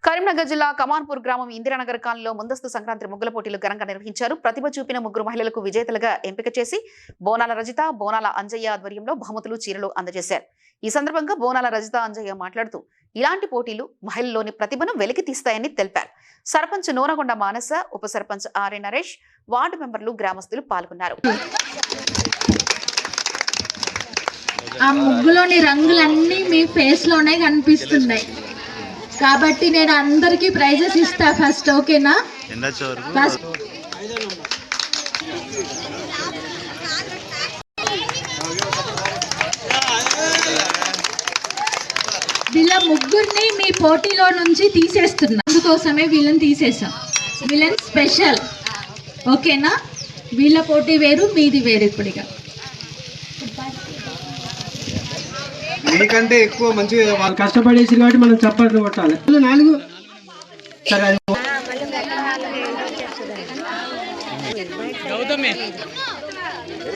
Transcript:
కరీంనగర్ జిల్లా కమాన్పూర్ గ్రామం ఇందిరానగర్ కాలనీలో ముందస్తు సంక్రాంతి ముగ్గుల పోటీలు ఘనంగా నిర్వహించారు. ప్రతిభ చూపిన ముగ్గురు మహిళలకు విజేతలుగా ఎంపిక చేసి బోనాల రజిత, బోనాల అంజయ్య ఆధ్వర్యంలో బహుమతులు, చీరలు అందజేశారు. ఈ సందర్భంగా బోనాల రజిత, అంజయ్య మాట్లాడుతూ ఇలాంటి పోటీలు మహిళల్లోని ప్రతిభను వెలికి తీస్తాయని తెలిపారు. సర్పంచ్ నూనగొండ మానస, ఉప సర్పంచ్ ఆర్ఏ నరేష్, వార్డు మెంబర్లు, గ్రామస్తులు పాల్గొన్నారు. ఆ ముగ్గులోని రంగులన్నీ మీ ఫేస్ లోనే కనిపిస్తున్నాయి కాబట్టి నేను అందరికి ప్రైజెస్ ఇస్తా ఫస్ట్. ఓకేనా? ఫస్ట్ వీళ్ళ ముగ్గురిని మీ పోటీలో నుంచి తీసేస్తున్నా, అందుకోసమే వీళ్ళని తీసేసాం. వీళ్ళని స్పెషల్. ఓకేనా? వీళ్ళ పోటీ వేరు, మీది వేరు. ఇప్పుడుగా మీకంటే ఎక్కువ మంచిగా వాళ్ళు కష్టపడేసి కాబట్టి మనం చప్పట్లు కొట్టాలి. 4 సరే